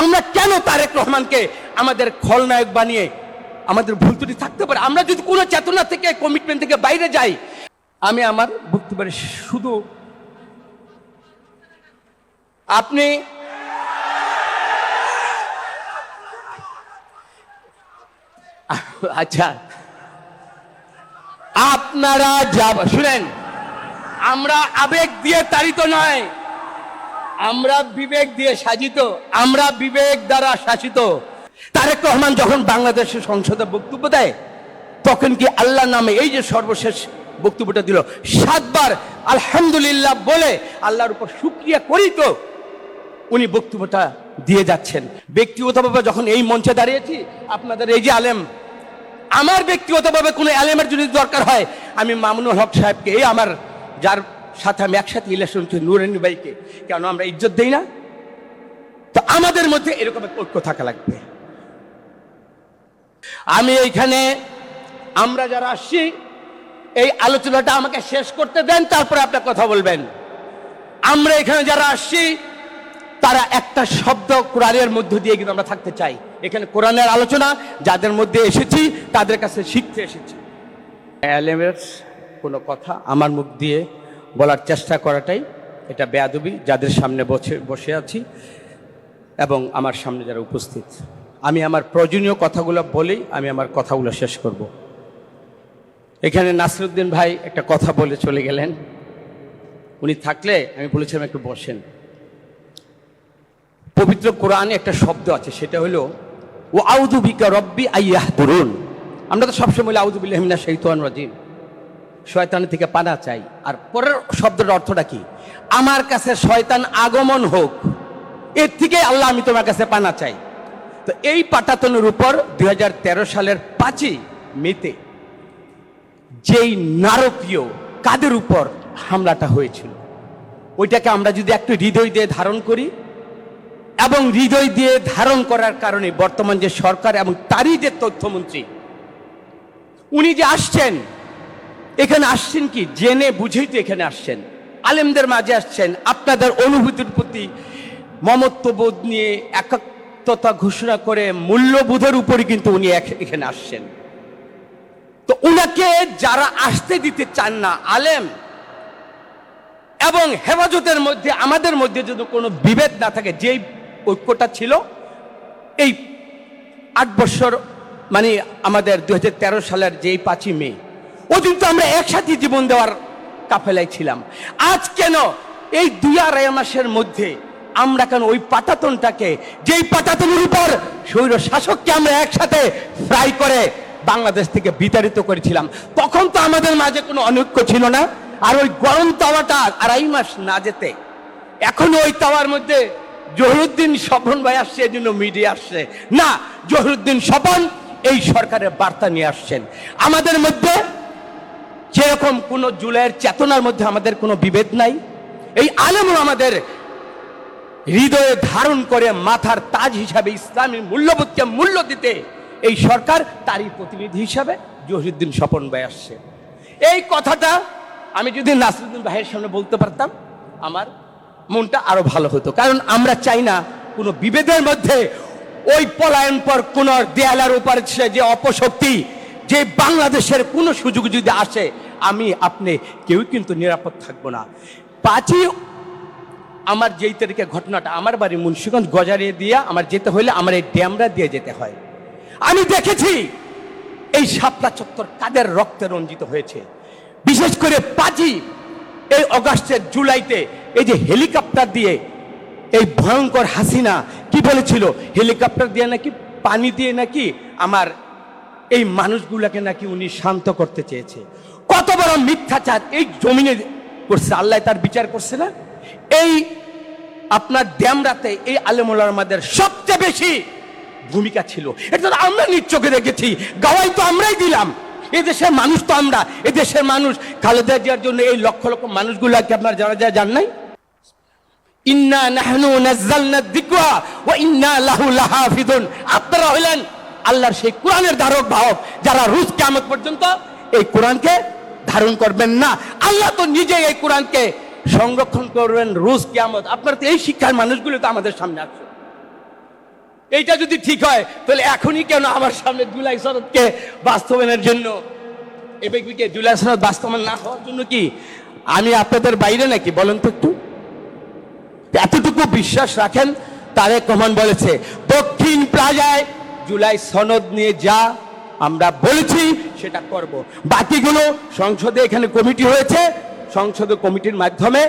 আমরা কেন তারেক রহমানকে আমাদের খলনায়ক বানিয়ে আমাদের ভুল ত্রুটি থাকতে পারে, আমরা যদি কোনো চেতনা থেকে কমিটমেন্ট থেকে বাইরে যাই। আমি আমার বক্তব্যের শুধু আপনি আচ্ছা আপনারা শুনেন, আমরা আবেগ দিয়ে তাড়িত নয়, আমরা বিবেক দিয়ে সাজিত, আমরা বিবেক দ্বারা শাসিত। তারেক রহমান যখন বাংলাদেশের সংসদে বক্তব্য দেয় তখন কি আল্লাহ নামে এই যে সর্বশেষ বক্তব্যটা দিল 7 বার আলহামদুলিল্লাহ বলে আল্লাহর উপর শুকরিয়া করি তো উনি বক্তব্যটা দিয়ে যাচ্ছেন। ব্যক্তিগতভাবে যখন এই মঞ্চে দাঁড়িয়েছি, আপনাদের এই যে আলেম, আমার ব্যক্তিগতভাবে কোনো আলেমের যদি দরকার হয় আমি মামুনুল হক সাহেবকে, এই আমার যার সাথে আমি একসাথে ইলেকশন করি, নুরানি ভাইকে, কেন আমরা ইজ্জত দেই না? তো আমাদের মধ্যে এরকম ঐক্য থাকা লাগবে। আমি এইখানে আমরা যারা আসছি এই আলোচনাটা আমাকে শেষ করতে দেন, তারপরে আপনার কথা বলবেন। আমরা এখানে যারা আসছি তারা একটা শব্দ কোরআনের মধ্য দিয়ে কিন্তু আমরা থাকতে চাই। এখানে কোরআনের আলোচনা যাদের মধ্যে এসেছি তাদের কাছে শিখতে এসেছি। আলেমের কোনো কথা আমার মুখ দিয়ে বলার চেষ্টা করাটাই এটা বেয়াদবি, যাদের সামনে বসে আছি এবং আমার সামনে যারা উপস্থিত। আমি আমার প্রয়োজনীয় কথাগুলো বলেই আমি আমার কথাগুলো শেষ করব। এখানে নাসিরউদ্দিন ভাই একটা কথা বলে চলে গেলেন, উনি থাকলে আমি বলেছিলাম একটু বসেন। পবিত্র কোরআনে একটা শব্দ আছে, সেটা হলো ও আউযু বিকা রব্বি আইয়াহদুরুন। আমরা তো সবসময় বলি আউযু বিল্লাহি মিনাশ শাইতানির রাজিম, শয়তানের থেকে পানা চাই। আর পরের শব্দের অর্থটা কি? আমার কাছে শয়তান আগমন হোক, এর থেকে আল্লাহ আমি তোমার কাছে পানা চাই। তো এই পাটাতনের উপর 2013 সালের 5ই মেতে যেই নারকীয় কাদের উপর হামলাটা হয়েছিল, ওইটাকে আমরা যদি একটু হৃদয় দিয়ে ধারণ করি, এবং হৃদয় দিয়ে ধারণ করার কারণে বর্তমান যে সরকার এবং তারই যে তথ্যমন্ত্রী উনি যে আসছেন, এখানে আসছেন কি জেনে বুঝেই তো এখানে আসছেন, আলেমদের মাঝে আসছেন, আপনাদের অনুভূতির প্রতি মমত্ববোধ নিয়ে একাত্মতা ঘোষণা করে মূল্যবোধের উপরই কিন্তু উনি এখানে আসছেন। তো উনাকে যারা আসতে দিতে চান না, আলেম এবং হেফাজতের মধ্যে আমাদের মধ্যে যদি কোনো বিভেদ না থাকে, যেই ঐক্যটা ছিল এই 8 বছর মানে আমাদের 2013 সালের যেই 5ই মে, ওদিন তো আমরা একসাথে জীবন দেওয়ার কাফেলায় ছিলাম। আজ কেন এই 2-2.5 মাসের মধ্যে আমরা কেন ওই পাটাতনটাকে, যেই পাটাতনের উপর স্বৈর শাসককে আমরা একসাথে ফ্রাই করে বাংলাদেশ থেকে বিতাড়িত করেছিলাম, তখন তো আমাদের মাঝে কোনো অনৈক্য ছিল না। আর ওই গরম তাওয়াটা 2.5 মাস না যেতে এখনো ওই তাওয়ার মধ্যে জহিরুদ্দিন স্বপন ভাই আসছে, এই জন্য মিডিয়া আসছে না। জহিরুদ্দিন স্বপন এই সরকারের বার্তা নিয়ে আসছেন। আমাদের মধ্যে যেরকম কোনো জুলাইয়ের চেতনার মধ্যে আমাদের কোনো বিভেদ নাই, এই আলেমও আমাদের হৃদয়ে ধারণ করে মাথার তাজ হিসাবে ইসলামী মূল্যবোধকে মূল্য দিতে এই সরকার তারই প্রতিনিধি হিসাবে জহিরুদ্দিন স্বপন ভাই আসছে। এই কথাটা আমি যদি নাসিরউদ্দিন ভাইয়ের সামনে বলতে পারতাম আমার মনটা আরো ভালো হতো, কারণ আমরা চাই না কোনো বিভেদের মধ্যে ওই পলায়ন পর কোন দেয়ালের উপর যে অপশক্তি, যে বাংলাদেশের কোনো সুযোগ যদি আসে আমি আপনি কেউ কিন্তু নিরাপদ থাকবো না। 5ই আমার যেই তারিখে ঘটনাটা, আমার বাড়ি মুন্সিগঞ্জ গজারিয়ে দিয়ে আমার যেতে হলে আমার এই ড্যামরা দিয়ে যেতে হয়। আমি দেখেছি এই শাপলা চত্বর কাদের রক্তে রঞ্জিত হয়েছে। বিশেষ করে 5ই এই অগাস্টের জুলাইতে এই যে হেলিকপ্টার দিয়ে এই ভয়ঙ্কর হাসিনা কি বলেছিল, হেলিকপ্টার দিয়ে নাকি পানি দিয়ে নাকি আমার এই মানুষগুলোকে নাকি উনি শান্ত করতে চেয়েছে। কত বড় মিথ্যাচার এই জমিনে করছে, আল্লাহ তার বিচার করছে না? এই আপনার ড্যামরাতে এই আলেমুল আমাদের সবচেয়ে বেশি ভূমিকা ছিল, এটা আমরা নিজ চোখে দেখেছি, গাওয়াই তো আমরাই দিলাম। এদেশের মানুষ তো আমরা, এদেশের মানুষ খালেদা জিয়ার জন্য এই লক্ষ লক্ষ মানুষগুলাকে আপনার যারা যারা জান নাই, ইন্না নাহনু নাযালনা যিকরা ওয়া ইন্না লাহু লাহাফিজুন। আপনারা হলেন আল্লাহর সেই কোরআনের ধারক বাহক, যারা রোজ কিয়ামত পর্যন্ত এই কোরআনকে ধারণ করবেন না। আল্লাহ তো নিজেই এই কোরআনকে সংরক্ষণ করবেন রোজ কিয়ামত। আপনারা তো এই শিক্ষার মানুষগুলো তো আমাদের সামনে আসছে। এইটা যদি ঠিক হয় তাহলে এখনই কেন আমার সামনে জুলাই সনদকে বাস্তবায়নের জন্য এবিকে জুলাই সনদ বাস্তবায়ন না হওয়ার জন্য কি আমি আপনাদের বাইরে নাকি বলেন তো একটু? এতটুকু বিশ্বাস রাখেন। তারেক রহমান বলেছে দক্ষিণ প্লাজায় জুলাই সনদ নিয়ে যা আমরা বলেছি সেটা করব। বাকিগুলো সংসদে এখানে কমিটি হয়েছে, সংসদে কমিটির মাধ্যমে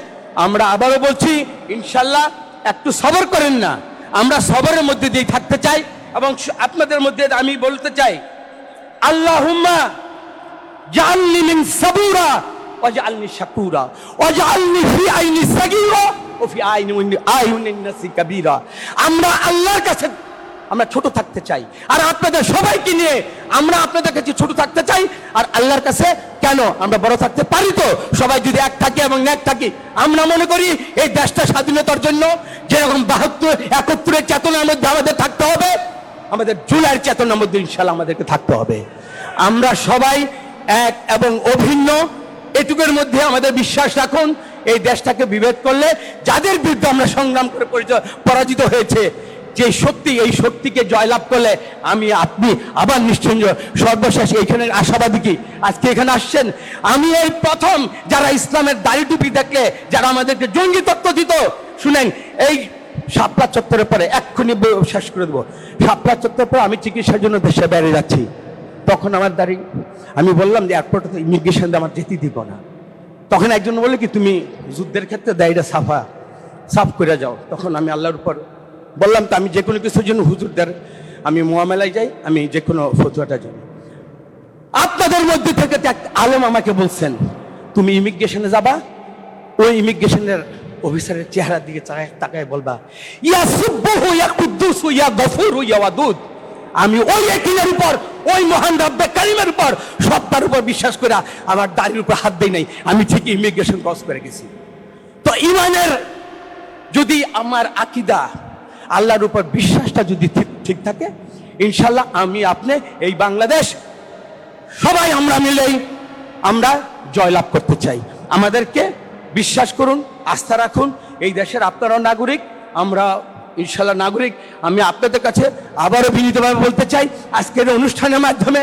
আমরা আবারও বলছি ইনশাল্লাহ একটু সবর করেন না, আমরা সবরের মধ্যে দিয়ে থাকতে চাই। এবং আপনাদের মধ্যে আমি বলতে চাই আল্লাহুম্মা জাআলনি মিন সাবুরা ওয়াজআলনি শাকুরা ওয়াজআলনি ফি আইনি সাগীরা ও ফি আইনিন নাসি কাবীরা। আমরা আল্লাহর কাছে আমরা ছোট থাকতে চাই, আর আপনাদের সবাইকে নিয়ে আমরা আপনাদের কাছে ছোট থাকতে চাই। আর আল্লাহর কাছে কেন আমরা বড় থাকতে পারি? তো সবাই যদি এক থাকি এবং ন্যাক থাকি, আমরা মনে করি এই দেশটা স্বাধীনতার জন্য যেরকম 72-71 চেতনার মধ্যে আমাদের থাকতে হবে, আমাদের জুলাইয়ের চেতনার মধ্যে ইনশাআল্লাহ আমাদেরকে থাকতে হবে। আমরা সবাই এক এবং অভিন্ন, এটুকুর মধ্যে আমাদের বিশ্বাস রাখুন। এই দেশটাকে বিভেদ করলে যাদের বিরুদ্ধে আমরা সংগ্রাম করে পরাজিত হয়েছে, যে শক্তি, এই শক্তিকে জয়লাভ করলে আমি আপনি আবার নিশ্চয় সর্বশেষ এইখানে আশাবাদী কি আজকে এখানে আসছেন। আমি এই প্রথম যারা ইসলামের দাড়ি টুপি দেখলে যারা আমাদেরকে জঙ্গি তত্ত্ব দিত, শুনেন এই শাপলা চত্বরের পরে এক্ষুনি শেষ করে দেবো। শাপলা চত্বরের পরে আমি চিকিৎসার জন্য দেশে বেড়ে যাচ্ছি, তখন আমার দাড়ি, আমি বললাম যে এয়ারপোর্টে তো ইমিগ্রেশন দিয়ে আমার যেতে দিব না। তখন একজন বললো কি তুমি যুদ্ধের ক্ষেত্রে দাড়িটা সাফ করে যাও। তখন আমি আল্লাহর উপর বললাম তো আমি যে কোনো কিছুর জন্য হুজুরদের আমি মোয়ামেলায় যাই, আমি যে কোনো ফতুয়াটা যাই। আপনাদের মধ্যে থেকে এক আলেম আমাকে বলছেন তুমি ইমিগ্রেশনে যাবা, ওই ইমিগ্রেশনের অফিসারের চেহারার দিকে তাকায় বলবা ইয়া সুব্বুহু ইয়া কুদ্দুসু ইয়া গফুরু ইয়া ওয়াদুদ। আমি ওই একিনের উপর, ওই মহান রব্বে কারিমের উপর, সত্তার উপর বিশ্বাস করে আমার দাড়ির উপর হাত দেই নাই, আমি ঠিক ইমিগ্রেশন ক্রস করে গেছি। তো ইমানের যদি আমার আকীদা, আল্লাহর উপর বিশ্বাসটা যদি ঠিক থাকে, ইনশাল্লাহ আমি আপনি এই বাংলাদেশ সবাই আমরা মিলেই আমরা জয়লাভ করতে চাই। আমাদেরকে বিশ্বাস করুন, আস্থা রাখুন। এই দেশের আপনারাও নাগরিক, আমরা ইনশাল্লাহ নাগরিক। আমি আপনাদের কাছে আবারও বিনীতভাবে বলতে চাই, আজকের অনুষ্ঠানের মাধ্যমে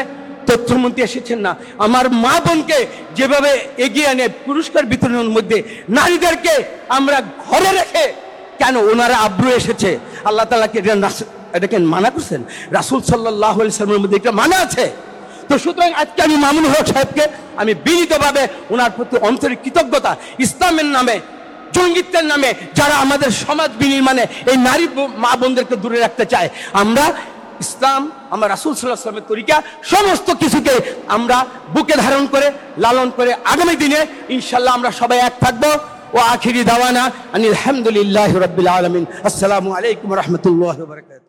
তথ্যমন্ত্রী এসেছেন না, আমার মা বোনকে যেভাবে এগিয়ে এনে পুরস্কার বিতরণের মধ্যে নারীদেরকে আমরা ঘরে রেখে, কেন ওনারা আব্রু এসেছে, আল্লাহ তাআলাকে এটাকে মানা করছেন, রাসূল সাল্লাল্লাহু আলাইহি ওয়াসাল্লামের মধ্যে একটা মানা আছে। তো সুতরাং আজকে আমি মামুন হক সাহেবকে আমি বিনীতভাবে ওনার প্রতি আন্তরিক কৃতজ্ঞতা, ইসলামের নামে, জঙ্গিত্বের নামে যারা আমাদের সমাজ বিনির্মাণে এই নারী মা বোনদেরকে দূরে রাখতে চায়, আমরা ইসলাম, আমরা রাসূল সাল্লাল্লাহু আলাইহি ওয়াসাল্লামের তরিকা সমস্ত কিছুকে আমরা বুকে ধারণ করে লালন করে আগামী দিনে ইনশাআল্লাহ আমরা সবাই এক থাকবো। ও আখিরি দাওয়ানা আনিল হামদুলিল্লাহি রাব্বিল আলামিন। আসসালামু আলাইকুম ওয়া রাহমাতুল্লাহি ওয়া বারাকাতুহু।